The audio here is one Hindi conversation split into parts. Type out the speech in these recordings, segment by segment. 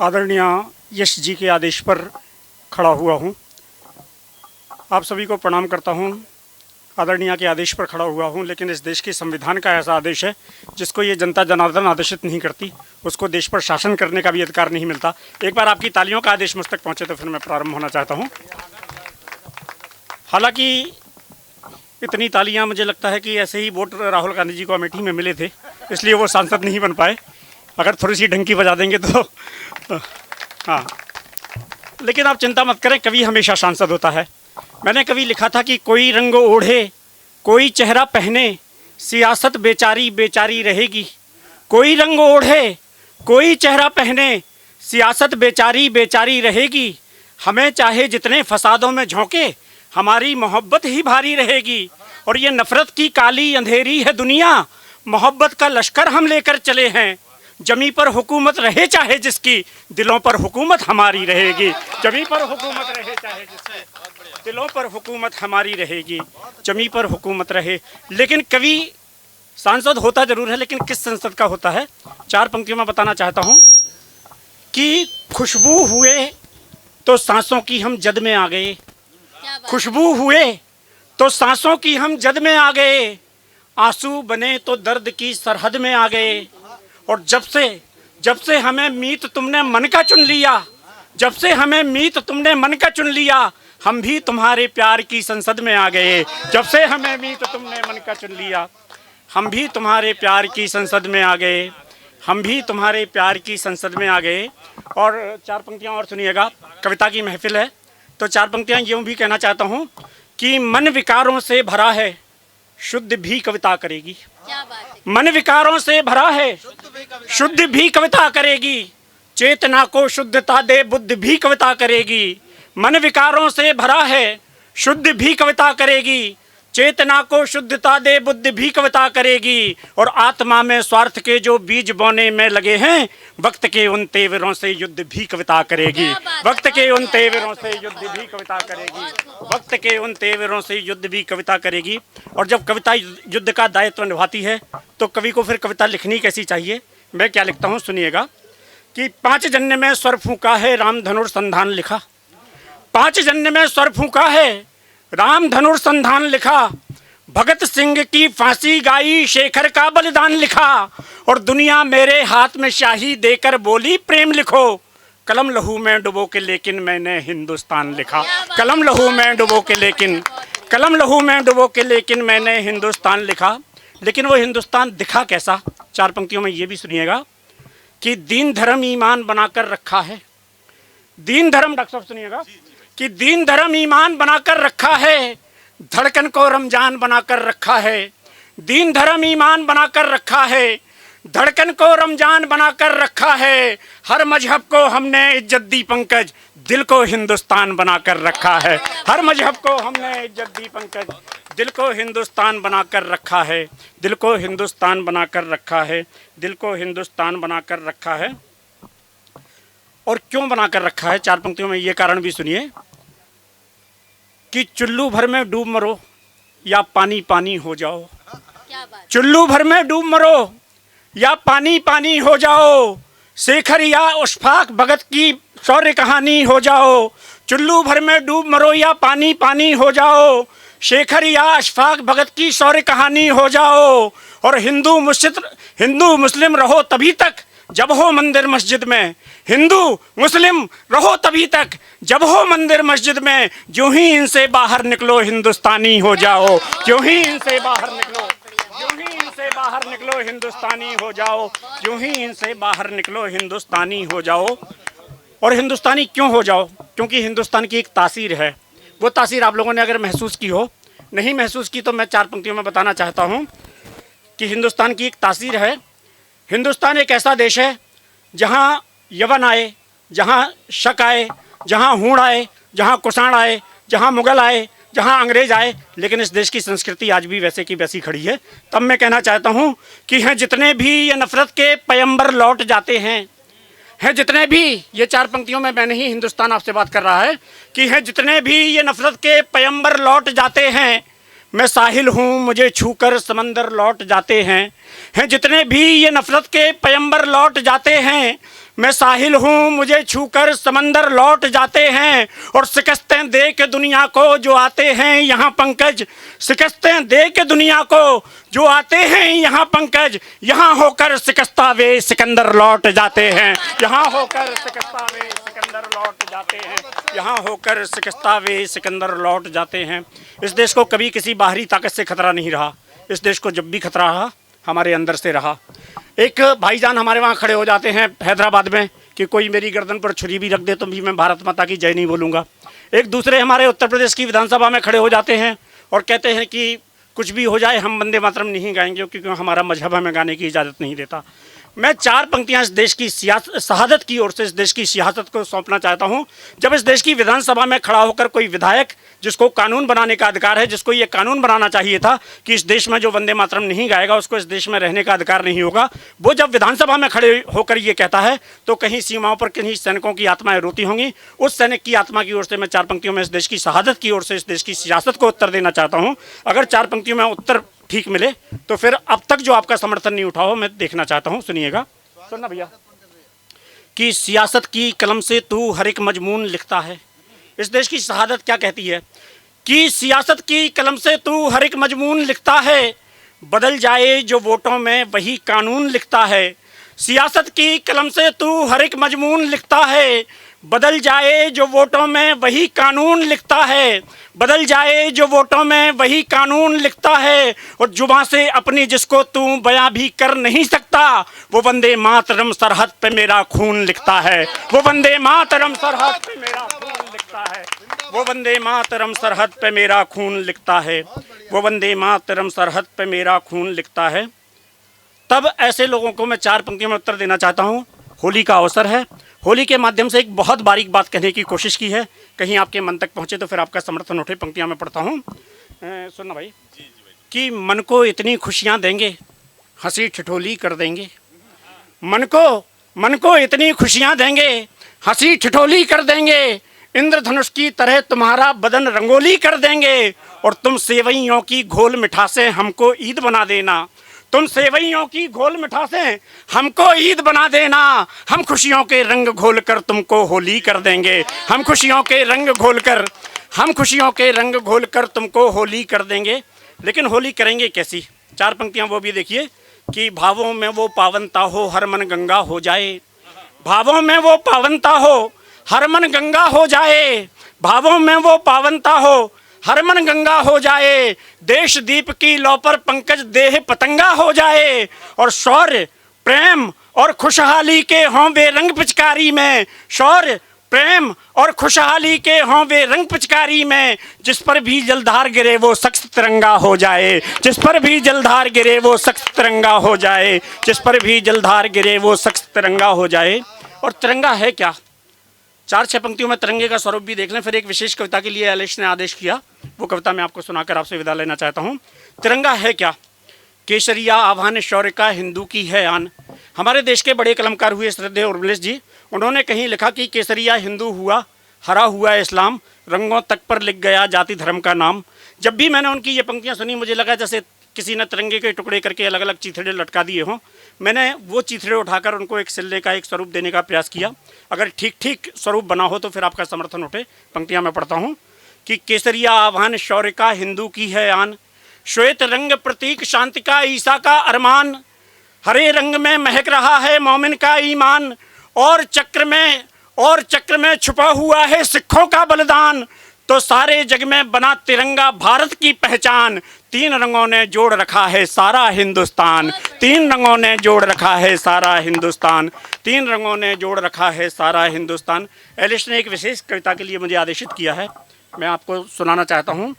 आदरणीय यश जी के आदेश पर खड़ा हुआ हूँ। आप सभी को प्रणाम करता हूँ। आदरणीय के आदेश पर खड़ा हुआ हूँ, लेकिन इस देश के संविधान का ऐसा आदेश है जिसको ये जनता जनार्दन आदेशित नहीं करती, उसको देश पर शासन करने का भी अधिकार नहीं मिलता। एक बार आपकी तालियों का आदेश मुझ तक पहुँचे तो फिर मैं प्रारंभ होना चाहता हूँ। हालांकि इतनी तालियां मुझे लगता है कि ऐसे ही वोट राहुल गांधी जी को अमेठी में मिले थे, इसलिए वो सांसद नहीं बन पाए। अगर थोड़ी सी ढंकी बजा देंगे तो हाँ, लेकिन आप चिंता मत करें, कवि हमेशा सांसद होता है। मैंने कभी लिखा था कि कोई रंग ओढ़े कोई चेहरा पहने, सियासत बेचारी बेचारी रहेगी। कोई रंग ओढ़े कोई चेहरा पहने, सियासत बेचारी बेचारी रहेगी। हमें चाहे जितने फसादों में झोंके, हमारी मोहब्बत ही भारी रहेगी। और ये नफरत की काली अंधेरी है दुनिया, मोहब्बत का लश्कर हम लेकर चले हैं। जमी पर हुकूमत रहे चाहे जिसकी, दिलों पर हुकूमत हमारी रहेगी। जमी पर हुकूमत रहे चाहे जिसकी, दिलों पर हुकूमत हमारी रहेगी। जमी पर हुकूमत रहे। लेकिन कवि सांसद होता जरूर है, लेकिन किस संसद का होता है? 4 पंक्तियों में बताना चाहता हूँ कि खुशबू हुए तो सांसों की हम जद में आ गए। खुशबू हुए तो सांसों की हम जद में आ गए। आंसू बने तो दर्द की सरहद में आ गए। और जब से हमें मीत तुमने मन का चुन लिया, जब से हमें मीत तुमने मन का चुन लिया, हम भी तुम्हारे प्यार की संसद में आ गए। जब से हमें मीत तुमने मन का चुन लिया, हम भी तुम्हारे प्यार की संसद में आ गए। हम भी तुम्हारे प्यार की संसद में आ गए। और 4 पंक्तियां और सुनिएगा। कविता की महफिल है तो 4 पंक्तियां यूँ भी कहना चाहता हूँ कि मन विकारों से भरा है, शुद्ध भी कविता करेगी। मन विकारों से भरा है, शुद्ध भी कविता करेगी। चेतना को शुद्धता दे, बुद्ध भी कविता करेगी। मन विकारों से भरा है, शुद्ध भी कविता करेगी। चेतना को शुद्धता दे, बुद्ध भी कविता करेगी। और आत्मा में स्वार्थ के जो बीज बोने में लगे हैं, वक्त के उन तेवरों से युद्ध भी कविता करेगी। वक्त के उन तेवरों से युद्ध भी कविता करेगी। वक्त के उन तेवरों से युद्ध भी कविता करेगी। और जब कविता युद्ध का दायित्व निभाती है तो कवि को फिर कविता लिखनी कैसी चाहिए? मैं क्या लिखता हूँ सुनिएगा कि 5 जन्य में स्वर फूंका है, राम धनुर्संधान लिखा। 5 जन्य में स्वर फूंका है, राम धनुर्संधान लिखा। भगत सिंह की फांसी गाई, शेखर का बलिदान लिखा। और दुनिया मेरे हाथ में शाही देकर बोली प्रेम लिखो। कलम लहू में डुबो के लेकिन मैंने हिंदुस्तान लिखा। कलम लहू में डुबो के लेकिन, कलम लहू में डुबो के लेकिन मैंने हिंदुस्तान लिखा। लेकिन वो हिंदुस्तान दिखा कैसा? 4 पंक्तियों में ये भी सुनिएगा कि दीन धर्म ईमान बनाकर रखा है। दीन धर्म, डॉक्टर साहब सुनिएगा, कि दीन धर्म ईमान बनाकर रखा है। धड़कन को रमजान बनाकर रखा है। दीन धर्म ईमान बनाकर रखा है। धड़कन को रमजान बनाकर रखा है। हर मजहब को हमने इज्जत दी पंकज, दिल को हिंदुस्तान बनाकर रखा है। हर मजहब को हमने इज्जत दी पंकज, दिल को हिंदुस्तान बनाकर रखा है। दिल को हिंदुस्तान बनाकर रखा है। दिल को हिंदुस्तान बनाकर रखा है। और क्यों बनाकर रखा है? 4 पंक्तियों में ये कारण भी सुनिए कि चुल्लू भर में डूब मरो या पानी पानी हो जाओ। चुल्लू भर में डूब मरो या पानी पानी हो जाओ। शेखर या अशफाक भगत की शौर्य कहानी हो जाओ। चुल्लू भर में डूब मरो या पानी पानी हो जाओ। शेखर या अशफाक भगत की शौर्य कहानी हो जाओ। और हिंदू मुस्लिम रहो तभी तक जब हो मंदिर मस्जिद में। हिंदू मुस्लिम रहो तभी तक जब हो मंदिर मस्जिद में। जो ही इनसे बाहर निकलो हिंदुस्तानी हो जाओ। जो ही इनसे बाहर निकलो, जो ही इनसे बाहर निकलो हिंदुस्तानी हो जाओ। जो ही इनसे बाहर निकलो हिंदुस्तानी हो जाओ। और हिंदुस्तानी क्यों हो जाओ? क्योंकि हिंदुस्तान की एक तासीर है। वो तासीर आप लोगों ने अगर महसूस की हो, नहीं महसूस की तो मैं 4 पंक्तियों में बताना चाहता हूँ कि हिंदुस्तान की एक तासीर है। हिंदुस्तान एक ऐसा देश है जहाँ यवन आए, जहाँ शक आए, जहाँ हूण आए, जहाँ कुषाण आए, जहाँ मुगल आए, जहाँ अंग्रेज आए, लेकिन इस देश की संस्कृति आज भी वैसे की वैसी खड़ी है। तब मैं कहना चाहता हूँ कि हैं जितने भी ये नफरत के पैगंबर लौट जाते हैं जितने भी, ये 4 पंक्तियों में मैंने ही हिंदुस्तान आपसे बात कर रहा है कि हैं जितने भी ये नफरत के पैगंबर लौट जाते हैं। मैं साहिल हूँ मुझे छूकर समंदर लौट जाते हैं जितने भी ये नफरत के पैगंबर लौट जाते हैं। मैं साहिल हूँ मुझे छूकर समंदर लौट जाते हैं, और शिकस्तें दे के दुनिया को जो आते हैं यहाँ पंकज, शिकस्तें दे के दुनिया को जो आते हैं यहाँ पंकज, यहाँ होकर शिकस्ता वे सिकंदर लौट जाते हैं, यहाँ होकर शिकस्ता वे सिकंदर लौट जाते हैं, यहाँ होकर शिकस्ता वे सिकंदर लौट जाते हैं। इस देश को कभी किसी बाहरी ताकत से खतरा नहीं रहा, इस देश को जब भी खतरा रहा हमारे अंदर से रहा। एक भाईजान हमारे वहाँ खड़े हो जाते हैं हैदराबाद में कि कोई मेरी गर्दन पर छुरी भी रख दे तो भी मैं भारत माता की जय नहीं बोलूँगा। एक दूसरे हमारे उत्तर प्रदेश की विधानसभा में खड़े हो जाते हैं और कहते हैं कि कुछ भी हो जाए हम वंदे मातरम नहीं गाएंगे क्योंकि हमारा मजहब हमें गाने की इजाज़त नहीं देता। मैं 4 पंक्तियां इस देश की शहादत की ओर से इस देश की सियासत को सौंपना चाहता हूं। जब इस देश की विधानसभा में खड़ा होकर कोई विधायक, जिसको कानून बनाने का अधिकार है, जिसको ये कानून बनाना चाहिए था कि इस देश में जो वंदे मातरम नहीं गाएगा उसको इस देश में रहने का अधिकार नहीं होगा, वो जब विधानसभा में खड़े होकर ये कहता है तो कहीं सीमाओं पर कहीं सैनिकों की आत्माएं रोती होंगी। उस सैनिक की आत्मा की ओर से मैं 4 पंक्तियों में इस देश की शहादत की ओर से इस देश की सियासत को उत्तर देना चाहता हूँ। अगर 4 पंक्तियों में उत्तर ठीक मिले तो फिर अब तक जो आपका समर्थन नहीं उठा हो मैं देखना चाहता हूँ। सुनिएगा, सुनना भैया। कि सियासत की कलम से तू हर एक मजमून लिखता है। इस देश की शहादत क्या कहती है कि सियासत की कलम से तू हर एक मजमून लिखता है, बदल जाए जो वोटों में वही कानून लिखता है। सियासत की कलम से तू हर एक मजमून लिखता है, बदल जाए जो वोटों में वही कानून लिखता है, बदल जाए जो वोटों में वही कानून लिखता है। और जुबां से अपनी जिसको तू बयां भी कर नहीं सकता, वो वंदे मातरम सरहद पे मेरा खून लिखता है, वो वंदे मातरम सरहद पे मेरा खून लिखता है, वो वंदे मातरम सरहद पे मेरा खून लिखता है, वो वंदे मातरम सरहद पे मेरा खून लिखता है। तब ऐसे लोगों को मैं 4 पंक्तियों में उत्तर देना चाहता हूँ। होली का अवसर है, होली के माध्यम से एक बहुत बारीक बात कहने की कोशिश की है, कहीं आपके मन तक पहुँचे तो फिर आपका समर्थन उठे। पंक्तियाँ मैं पढ़ता हूँ, सुनना भाई। कि मन को इतनी खुशियाँ देंगे हंसी ठिठोली कर देंगे, मन को इतनी खुशियाँ देंगे हंसी ठिठोली कर देंगे, इंद्रधनुष की तरह तुम्हारा बदन रंगोली कर देंगे, और तुम सेवइयों की घोल मिठासें हमको ईद बना देना, तुम सेवइयों की घोल मिठासें हमको ईद बना देना। हम खुशियों के रंग घोल कर तुमको होली कर देंगे, हम खुशियों के रंग घोल कर, हम खुशियों के रंग घोल कर तुमको होली कर देंगे। लेकिन होली करेंगे कैसी? 4 पंक्तियां वो भी देखिए। कि भावों में वो पावनता हो हर मन गंगा हो जाए, भावों में वो पावनता हो हर मन गंगा हो जाए, भावों में वो पावनता हो हर मन गंगा हो जाए, देश दीप की लौ पर पंकज देह पतंगा हो जाए, और शौर्य प्रेम और खुशहाली के हों वे रंग पिचकारी में, शौर्य प्रेम और खुशहाली के हों वे रंग पिचकारी में, जिस पर भी जलधार गिरे वो सख्त तिरंगा हो जाए, जिस पर भी जलधार गिरे वो सख्त तिरंगा हो जाए, जिस पर भी जलधार गिरे वो सख्त तिरंगा हो जाए। और तिरंगा है क्या? 4-6 पंक्तियों में तिरंगे का स्वरूप भी देख लें। फिर एक विशेष कविता के लिए एलिश ने आदेश किया, वो कविता मैं आपको सुनाकर आपसे विदा लेना चाहता हूँ। तिरंगा है क्या? केसरिया आह्वान शौर्य का हिंदू की है आन। हमारे देश के बड़े कलमकार हुए श्रद्धेय उर्मिलेश जी, उन्होंने कहीं लिखा कि केसरिया हिंदू हुआ, हरा हुआ इस्लाम, रंगों तक पर लिख गया जाति धर्म का नाम। जब भी मैंने उनकी ये पंक्तियाँ सुनी मुझे लगा जैसे किसी ने तिरंगे के टुकड़े करके अलग अलग चीथड़े लटका दिए हों। मैंने वो चीथड़े उठाकर उनको एक सिल्ले का एक स्वरूप देने का प्रयास किया। अगर ठीक ठीक स्वरूप बना हो तो फिर आपका समर्थन उठे। पंक्तियाँ मैं पढ़ता हूँ। कि केसरिया आह्वान शौर्य का हिंदू की है आन, श्वेत रंग प्रतीक शांति का ईसा का अरमान, हरे रंग में महक रहा है मोमिन का ईमान, और चक्र में छुपा हुआ है सिखों का बलिदान, तो सारे जग में बना तिरंगा भारत की पहचान। 3 रंगों ने जोड़ रखा है सारा हिंदुस्तान, 3 रंगों ने जोड़ रखा है सारा हिंदुस्तान, 3 रंगों ने जोड़ रखा है सारा हिंदुस्तान। एलिश ने एक विशेष कविता के लिए मुझे आदेशित किया है, मैं आपको सुनाना चाहता हूँ।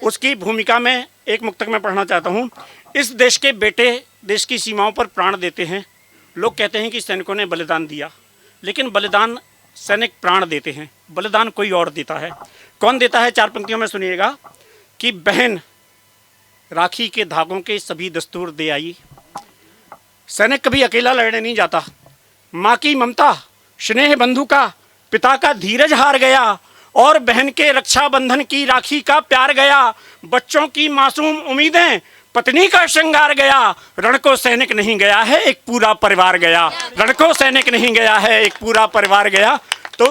उसकी भूमिका में एक मुक्तक में पढ़ना चाहता हूँ। इस देश के बेटे देश की सीमाओं पर प्राण देते हैं। लोग कहते हैं कि सैनिकों ने बलिदान दिया, लेकिन बलिदान सैनिक प्राण देते हैं, बलिदान कोई और देता है। कौन देता है? 4 पंक्तियों में सुनिएगा। कि बहन राखी के धागों के सभी दस्तूर दे आई, सैनिक कभी अकेला लड़ने नहीं जाता। माँ की ममता, स्नेह बंधु का, पिता का धीरज हार गया, और बहन के रक्षाबंधन की राखी का प्यार गया। बच्चों की मासूम उम्मीदें पत्नी का श्रृंगार गया, रण को सैनिक नहीं गया है, एक पूरा परिवार गया। रण को सैनिक नहीं गया है, एक पूरा परिवार गया। तो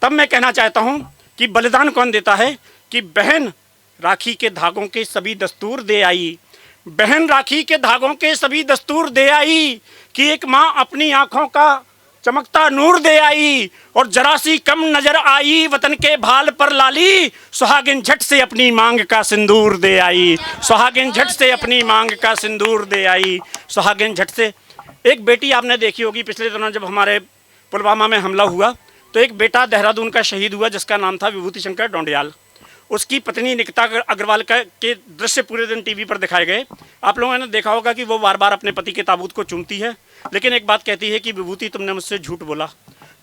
तब मैं कहना चाहता हूँ कि बलिदान कौन देता है कि बहन राखी के धागों के सभी दस्तूर दे आई, बहन राखी के धागों के सभी दस्तूर दे आई, कि एक माँ अपनी आंखों का चमकता नूर दे आई, और जरा सी कम नजर आई वतन के भाल पर लाली, सुहागिन झट से अपनी मांग का सिंदूर दे आई, सुहागिन झट से अपनी मांग का सिंदूर दे आई, सुहागिन झट से। एक बेटी आपने देखी होगी पिछले दिनों जब हमारे पुलवामा में हमला हुआ, तो एक बेटा देहरादून का शहीद हुआ जिसका नाम था विभूति शंकर डोंडियाल। उसकी पत्नी निकिता अग्रवाल के दृश्य पूरे दिन टीवी पर दिखाए गए। आप लोगों ने देखा होगा कि वो बार बार अपने पति के ताबूत को चूमती है, लेकिन एक बात कहती है कि विभूति तुमने मुझसे झूठ बोला,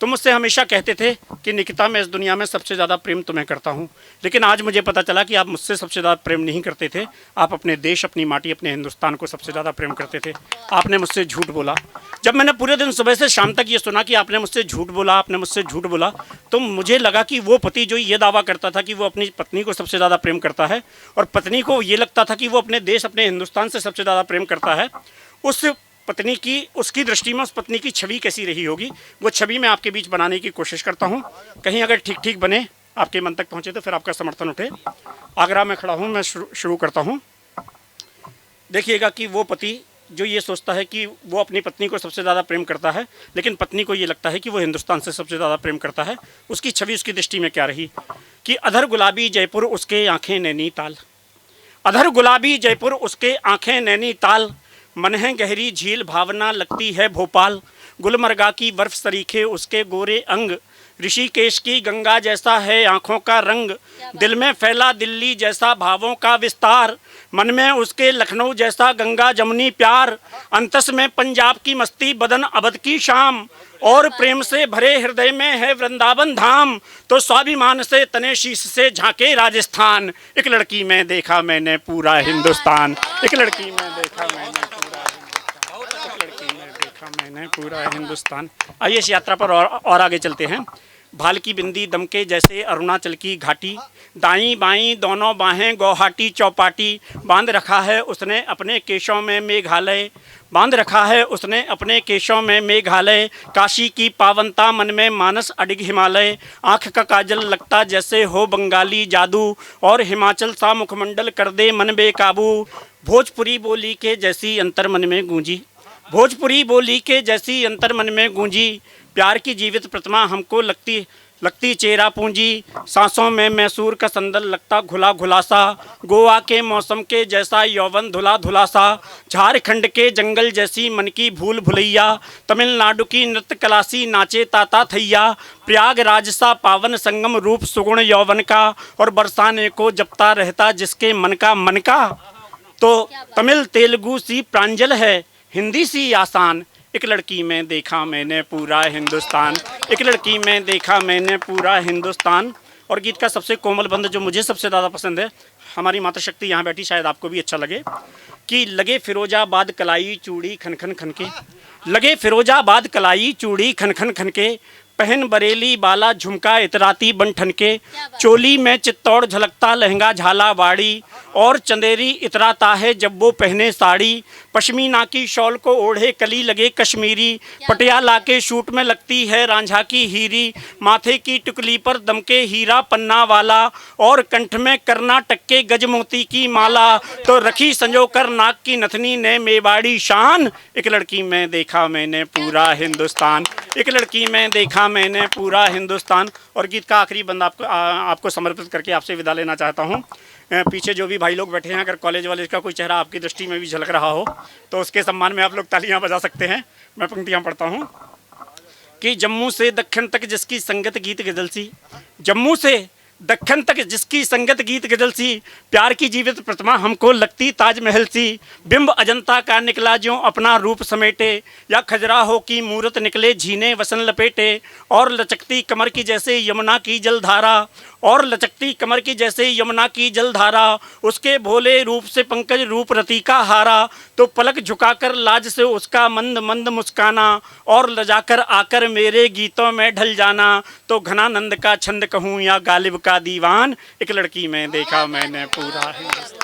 तुम मुझसे हमेशा कहते थे कि निकिता मैं इस दुनिया में सबसे ज़्यादा प्रेम तुम्हें करता हूँ, लेकिन आज मुझे पता चला कि आप मुझसे सबसे ज़्यादा प्रेम नहीं करते थे, आप अपने देश, अपनी माटी, अपने हिंदुस्तान को सबसे ज़्यादा प्रेम करते थे। आपने मुझसे झूठ बोला। जब मैंने पूरे दिन सुबह से शाम तक ये सुना कि आपने मुझसे झूठ बोला, आपने मुझसे झूठ बोला, तो मुझे लगा कि वो पति जो ये दावा करता था कि वो अपनी पत्नी को सबसे ज़्यादा प्रेम करता है, और पत्नी को ये लगता था कि वो अपने देश, अपने हिंदुस्तान से सबसे ज़्यादा प्रेम करता है, उस पत्नी की, उसकी दृष्टि में उस पत्नी की छवि कैसी रही होगी, वो छवि मैं आपके बीच बनाने की कोशिश करता हूँ। कहीं अगर ठीक ठीक बने, आपके मन तक पहुँचे तो फिर आपका समर्थन उठे। आगरा में खड़ा हूँ, मैं शुरू करता हूँ। देखिएगा कि वो पति जो ये सोचता है कि वो अपनी पत्नी को सबसे ज़्यादा प्रेम करता है, लेकिन पत्नी को ये लगता है कि वो हिंदुस्तान से सबसे ज़्यादा प्रेम करता है, उसकी छवि उसकी दृष्टि में क्या रही कि अधर गुलाबी जयपुर उसके आँखें नैनीताल, अधर गुलाबी जयपुर उसके आँखें नैनीताल, मन है गहरी झील भावना लगती है भोपाल, गुलमर्गा की बर्फ सरीखे उसके गोरे अंग, ऋषिकेश की गंगा जैसा है आँखों का रंग, दिल में फैला दिल्ली जैसा भावों का विस्तार, मन में उसके लखनऊ जैसा गंगा जमुनी प्यार, अंतस में पंजाब की मस्ती बदन अवध की शाम, और प्रेम से भरे हृदय में है वृंदावन धाम, तो स्वाभिमान से तने शीश से झांके राजस्थान, एक लड़की में देखा मैंने पूरा हिंदुस्तान, एक लड़की में देखा मैंने पूरा हिंदुस्तान। आइए इस यात्रा पर और आगे चलते हैं। भाल की बिंदी दमके जैसे अरुणाचल की घाटी, दाईं बाईं दोनों बाहें गुवाहाटी चौपाटी, बांध रखा है उसने अपने केशों में मेघालय, बांध रखा है उसने अपने केशों में मेघालय, काशी की पावनता मन में मानस अडिग हिमालय, आँख का काजल लगता जैसे हो बंगाली जादू, और हिमाचल सा मुखमंडल कर दे मन बेकाबू, भोजपुरी बोली के जैसी अंतर मन में गूंजी, भोजपुरी बोली के जैसी अंतर मन में गूंजी, प्यार की जीवित प्रतिमा हमको लगती चेहरा पूंजी, सांसों में मैसूर का संदल लगता घुला घुलासा, गोवा के मौसम के जैसा यौवन धुला धुलासा, झारखंड के जंगल जैसी मन की भूल भुलैया, तमिलनाडु की नृत्य कलासी नाचे ताता थैया, प्रयागराज सा पावन संगम रूप सुगुण यौवन का, और बरसाने को जपता रहता जिसके मन का, तो तमिल तेलुगु सी प्रांजल है हिंदी सी आसान, एक लड़की में देखा मैंने पूरा हिंदुस्तान, एक लड़की में देखा मैंने पूरा हिंदुस्तान। और गीत का सबसे कोमल बंद जो मुझे सबसे ज़्यादा पसंद है, हमारी मातृशक्ति यहाँ बैठी, शायद आपको भी अच्छा लगे, कि लगे फिरोजाबाद कलाई चूड़ी खन खन खन के, लगे फिरोजाबाद कलाई चूड़ी खन खन खन के, पहन बरेली बाला झुमका इतराती बन ठनके, चोली में चित्तौड़ झलकता लहंगा झाला वाड़ी, और चंदेरी इतराता है जब वो पहने साड़ी, पश्मीना की शॉल को ओढ़े कली लगे कश्मीरी, पटियाला के शूट में लगती है रांझा की हीरी, माथे की टुकली पर दमके हीरा पन्ना वाला, और कंठ में कर्नाटक के गजमोती की माला, तो रखी संजो कर नाक की नथनी ने मेवाड़ी शान, एक लड़की में देखा मैंने पूरा हिंदुस्तान, एक लड़की में देखा मैंने पूरा हिंदुस्तान। और गीत का आखिरी बंद आपको समर्पित करके आपसे विदा लेना चाहता हूँ। पीछे जो भी भाई लोग बैठे हैं, अगर कॉलेज वाले का कोई चेहरा आपकी दृष्टि में भी झलक रहा हो तो उसके सम्मान में आप लोग तालियां बजा सकते हैं। मैं पंक्तियां पढ़ता हूँ कि जम्मू से दक्षिण तक जिसकी संगत गीत गजल सी, जम्मू से दक्षिण तक जिसकी संगत गीत गजल सी, प्यार की जीवित प्रतिमा हमको लगती ताजमहल सी, बिंब अजंता का निकला ज्यों अपना रूप समेटे, या खजुराहो की मूरत निकले झीने वसन लपेटे, और लचकती कमर की जैसे यमुना की जलधारा, और लचकती कमर की जैसे यमुना की जलधारा, उसके भोले रूप से पंकज रूप रति का हारा, तो पलक झुकाकर लाज से उसका मंद मंद मुस्काना, और लजाकर आकर मेरे गीतों में ढल जाना, तो घनानंद का छंद कहूँ या गालिब का दीवान, एक लड़की में देखा मैंने पूरा हिंदुस्तान।